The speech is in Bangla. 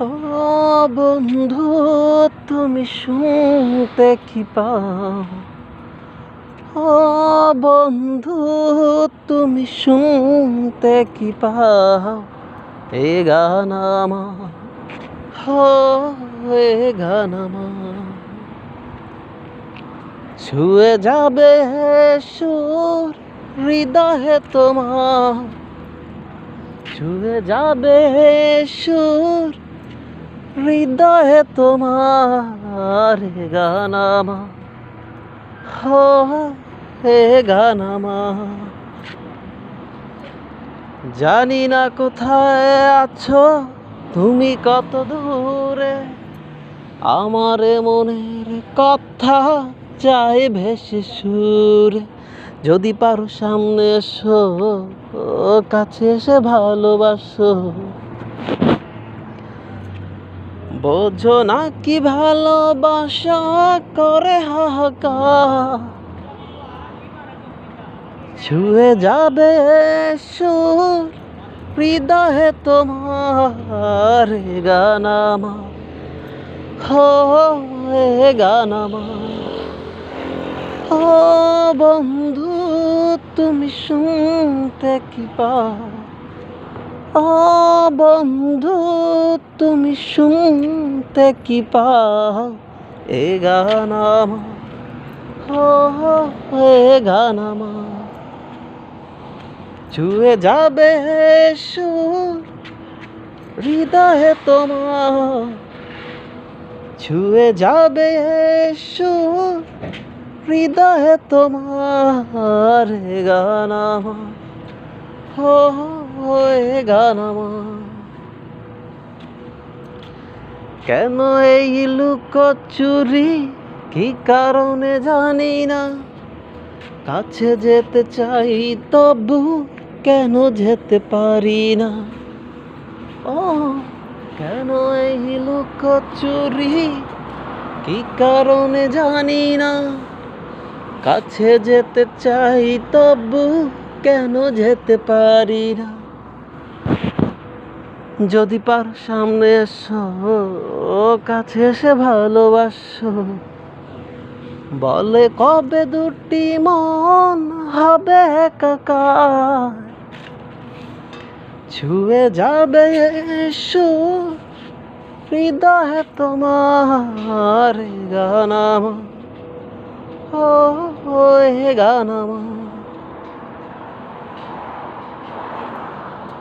ও বন্ধু, তুমি শুনতে কি পাও? ও বন্ধু, তুমি শুনতে কি পাও? এ গান আমার, হো এ গান আমার ছুঁয়ে যাবে সুর হৃদয়ে তোমার, ছুঁয়ে যাবে সুর হৃদয়ে তোমার। এ গান আমার, হো এ গান আমার। জানি না কোথায় আছো তুমি, কত দূরে, আমার মনের কথা চাই ভেসে সুরে। যদি পারো সামনে এসো, কাছে এসে ভালোবাসো। বোঝো না কি ভালোবাসা করে হাহাকার, ছুঁয়ে যাবে সুর হৃদয়ে তোমার। এ গান আমার, হো এ গান আমার। ও বন্ধু, তুমি শুনতে কি পাও? ও বন্ধু, তুমি শুনতে কি পাও? এ গান আমার, হো এ গান আমার ছুঁয়ে যাবে সুর হৃদয়ে তোমার, ছুঁয়ে যাবে সুর হৃদয়ে তোমার। এ গান আমার, হো এ গান আমার। কেন এই লুকোচুরি, কি কারণে জানি না, কাছে যেতে চাই তবু কেন যেতে পারি না। ও কেন এই লুকোচুরি, কি কারণে জানি না, কাছে যেতে চাই তবু কেন যেতে পারি না। যদি পারো সামনে এসো, কাছে এসে ভালোবাসো। বলে কবে দুটি মন হবে একাকার, ছুঁয়ে যাবে সুর হৃদয়ে তোমার। এ গান আমার, ও এ গান আমার।